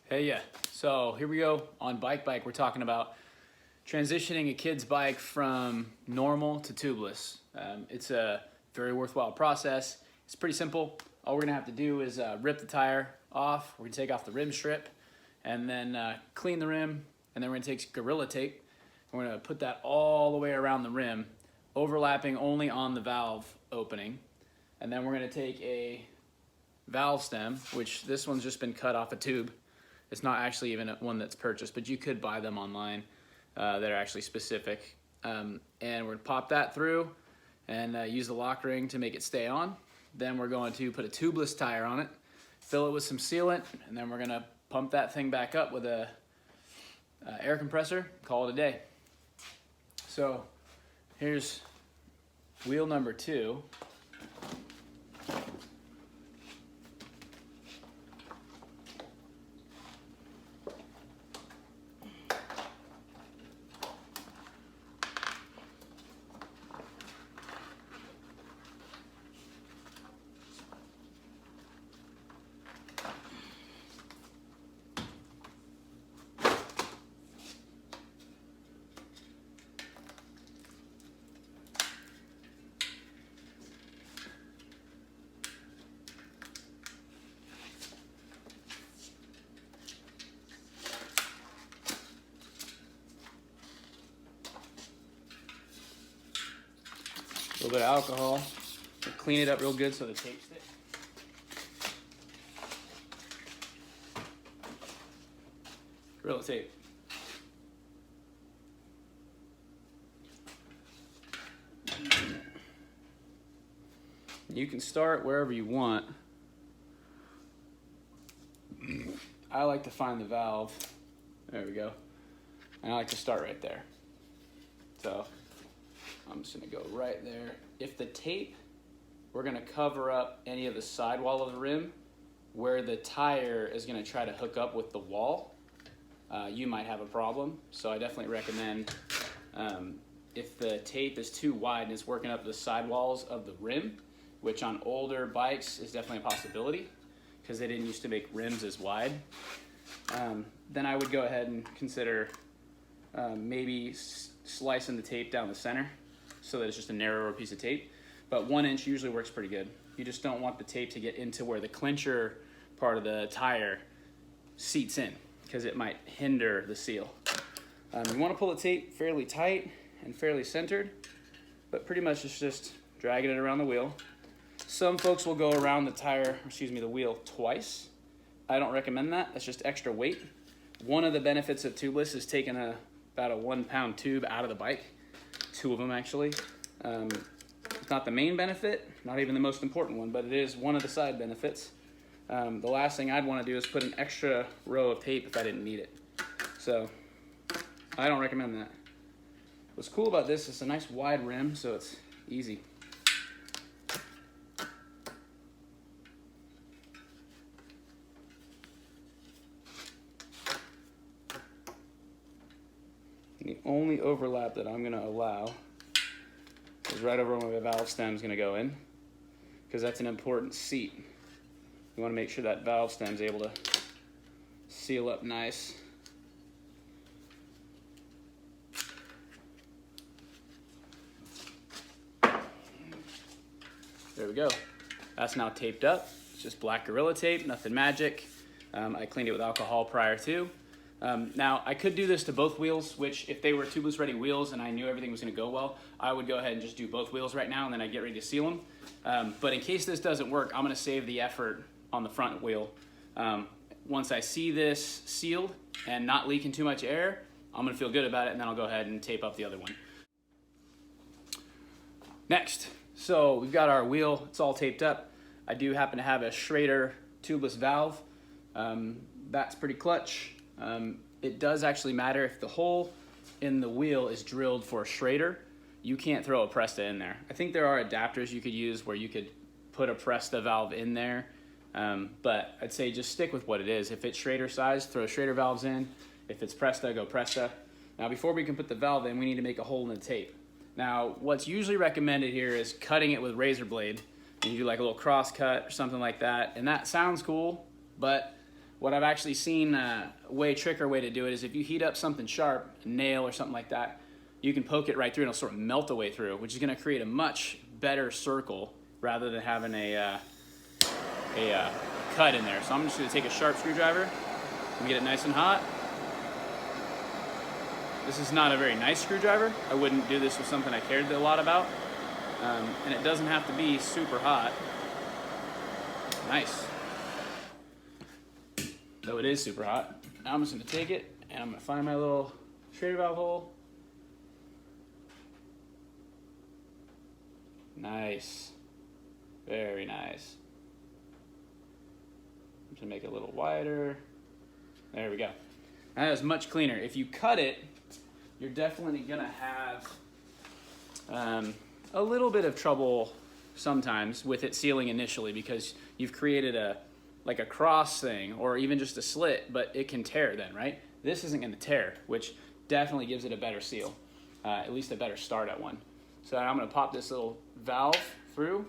Hey, yeah. So here we go on Bike. We're talking about transitioning a kid's bike from normal to tubeless. It's a very worthwhile process. It's pretty simple. All we're gonna have to do is rip the tire off. We're gonna take off the rim strip and then clean the rim. And then we're gonna take Gorilla Tape. We're gonna put that all the way around the rim, overlapping only on the valve opening. And then we're gonna take a valve stem, which this one's just been cut off a tube. It's not actually even one that's purchased, but you could buy them online that are actually specific. And we're gonna pop that through and use the lock ring to make it stay on. Then we're going to put a tubeless tire on it, fill it with some sealant, and then we're gonna pump that thing back up with a air compressor, call it a day. So here's wheel number 2. A little bit of alcohol, clean it up real good so the tape sticks. Gorilla Tape. You can start wherever you want. I like to find the valve. There we go. And I like to start right there. So I'm just gonna go right there. If the tape, we're gonna cover up any of the sidewall of the rim where the tire is gonna try to hook up with the wall, you might have a problem. So I definitely recommend if the tape is too wide and it's working up the sidewalls of the rim, which on older bikes is definitely a possibility because they didn't used to make rims as wide, then I would go ahead and consider maybe slicing the tape down the center so that it's just a narrower piece of tape. But 1 inch usually works pretty good. You just don't want the tape to get into where the clincher part of the tire seats in because it might hinder the seal. You want to pull the tape fairly tight and fairly centered, but pretty much it's just dragging it around the wheel. Some folks will go around the wheel twice. I don't recommend that. That's just extra weight. One of the benefits of tubeless is taking about a 1 pound tube out of the bike. 2 of them actually. It's not the main benefit, not even the most important one, but it is one of the side benefits. The last thing I'd want to do is put an extra row of tape if I didn't need it. So I don't recommend that. What's cool about this is it's a nice wide rim, so it's easy. The only overlap that I'm going to allow is right over where my valve stem is going to go in, because that's an important seat. You want to make sure that valve stem is able to seal up nice. There we go. That's now taped up. It's just black Gorilla Tape, nothing magic. I cleaned it with alcohol prior to. Now, I could do this to both wheels, which if they were tubeless ready wheels and I knew everything was going to go well, I would go ahead and just do both wheels right now and then I'd get ready to seal them. But in case this doesn't work, I'm going to save the effort on the front wheel. Once I see this sealed and not leaking too much air, I'm going to feel good about it and then I'll go ahead and tape up the other one. Next, so we've got our wheel, it's all taped up. I do happen to have a Schrader tubeless valve. That's pretty clutch. It does actually matter if the hole in the wheel is drilled for a Schrader. You can't throw a Presta in there. I think there are adapters you could use where you could put a Presta valve in there, but I'd say just stick with what it is. If it's Schrader size, throw Schrader valves in. If it's Presta, go Presta. Now before we can put the valve in, we need to make a hole in the tape. Now what's usually recommended here is cutting it with razor blade. And you do like a little cross cut or something like that, and that sounds cool, but What I've actually seen a trickier way to do it is if you heat up something sharp, a nail or something like that, you can poke it right through and it'll sort of melt the way through, which is going to create a much better circle rather than having a cut in there. So I'm just going to take a sharp screwdriver and get it nice and hot. This is not a very nice screwdriver. I wouldn't do this with something I cared a lot about. And it doesn't have to be super hot. Nice. Though it is super hot. Now I'm just going to take it and I'm going to find my little Schrader valve hole. Nice. Very nice. I'm just going to make it a little wider. There we go. That is much cleaner. If you cut it, you're definitely going to have a little bit of trouble sometimes with it sealing initially because you've created like a cross thing or even just a slit, but it can tear then, right? This isn't going to tear, which definitely gives it a better seal, at least a better start at one. So I'm going to pop this little valve through.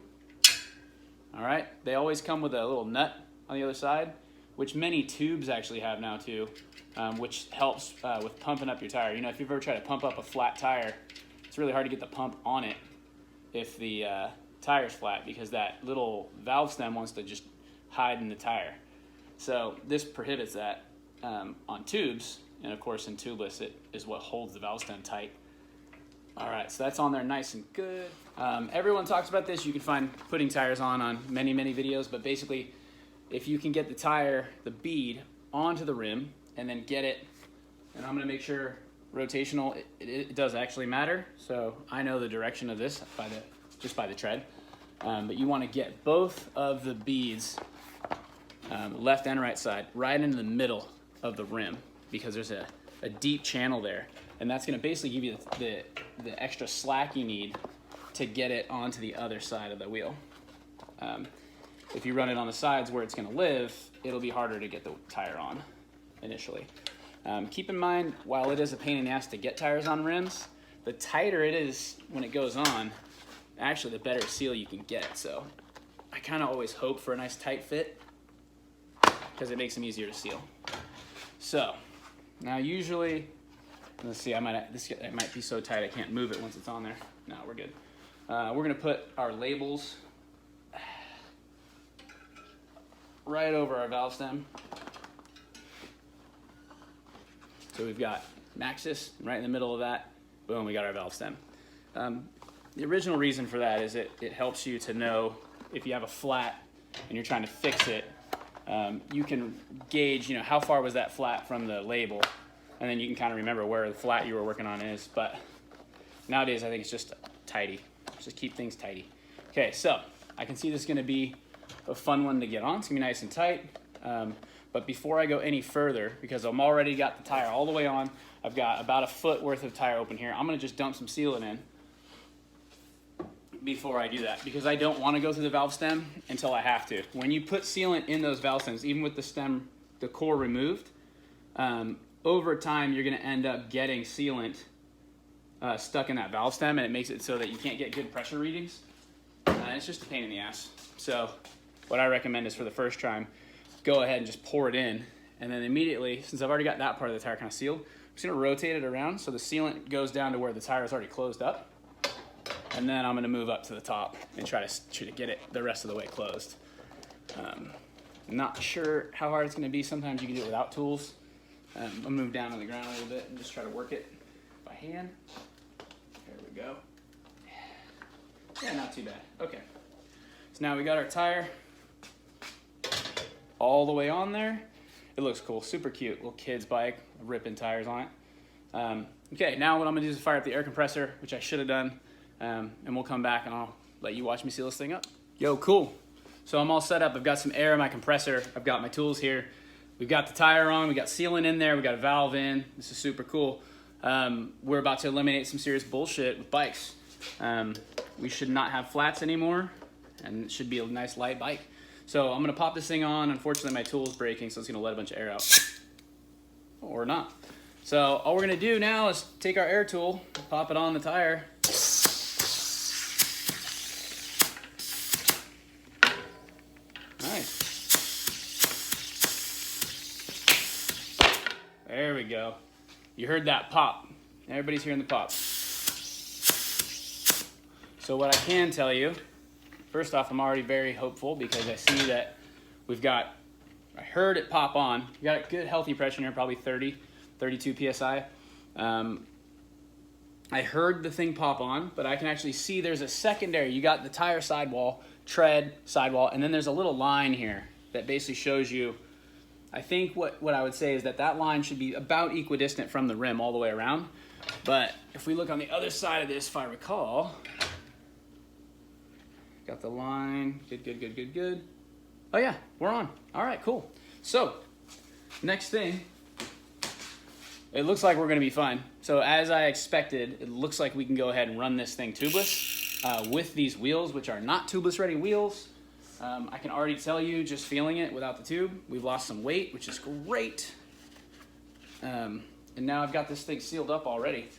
All right, they always come with a little nut on the other side, which many tubes actually have now too, which helps with pumping up your tire. You know, if you've ever tried to pump up a flat tire, it's really hard to get the pump on it if the tire's flat because that little valve stem wants to just hide in the tire. So this prohibits that on tubes, and of course in tubeless it is what holds the valve stem tight. All right, so that's on there nice and good. Everyone talks about this. You can find putting tires on many videos, but basically if you can get the tire, the bead, onto the rim and then get it, and I'm gonna make sure rotational, it does actually matter. So I know the direction of this just by the tread, but you wanna get both of the beads, left and right side, right into the middle of the rim because there's a deep channel there. And that's gonna basically give you the extra slack you need to get it onto the other side of the wheel. If you run it on the sides where it's gonna live, it'll be harder to get the tire on initially. Keep in mind, while it is a pain in the ass to get tires on rims, the tighter it is when it goes on, actually the better seal you can get. So I kind of always hope for a nice tight fit because it makes them easier to seal. So now usually, let's see, it might be so tight I can't move it once it's on there. No, we're good. We're gonna put our labels right over our valve stem. So we've got Maxxis right in the middle of that. Boom, we got our valve stem. The original reason for that is it helps you to know if you have a flat and you're trying to fix it, you can gauge, you know, how far was that flat from the label, and then you can kind of remember where the flat you were working on is. But nowadays, I think it's just tidy. Just keep things tidy. Okay, so I can see this is gonna be a fun one to get on. It's gonna be nice and tight. But before I go any further, because I'm already got the tire all the way on, I've got about a foot worth of tire open here. I'm gonna just dump some sealant in before I do that, because I don't wanna go through the valve stem until I have to. When you put sealant in those valve stems, even with the stem, the core removed, over time you're gonna end up getting sealant stuck in that valve stem, and it makes it so that you can't get good pressure readings. It's just a pain in the ass. So what I recommend is for the first time, go ahead and just pour it in, and then immediately, since I've already got that part of the tire kind of sealed, I'm just gonna rotate it around so the sealant goes down to where the tire is already closed up, and then I'm gonna move up to the top and try to get it the rest of the way closed. Not sure how hard it's gonna be. Sometimes you can do it without tools. I'll move down on the ground a little bit and just try to work it by hand. There we go. Yeah, not too bad. Okay. So now we got our tire all the way on there. It looks cool, super cute. Little kid's bike, ripping tires on it. Okay, now what I'm gonna do is fire up the air compressor, which I should have done, and we'll come back and I'll let you watch me seal this thing up. Yo, cool. So I'm all set up. I've got some air in my compressor. I've got my tools here. We've got the tire on, we got sealant in there, we got a valve in. This is super cool. We're about to eliminate some serious bullshit with bikes. We should not have flats anymore, and it should be a nice light bike. So I'm gonna pop this thing on. Unfortunately, my tool's breaking, so it's gonna let a bunch of air out. Or not. So all we're gonna do now is take our air tool, pop it on the tire. Nice. There we go. You heard that pop. Everybody's hearing the pop. So what I can tell you, first off, I'm already very hopeful because I see that we've got, I heard it pop on. You got a good healthy pressure here, probably 30, 32 PSI. I heard the thing pop on, but I can actually see there's a secondary. You got the tire sidewall, tread, sidewall, and then there's a little line here that basically shows you, I think what I would say is that line should be about equidistant from the rim all the way around. But if we look on the other side of this, if I recall, got the line, good. Oh yeah, we're on. All right, cool. So, next thing, it looks like we're gonna be fine. So as I expected, it looks like we can go ahead and run this thing tubeless with these wheels, which are not tubeless ready wheels. I can already tell you, just feeling it without the tube, we've lost some weight, which is great. And now I've got this thing sealed up already.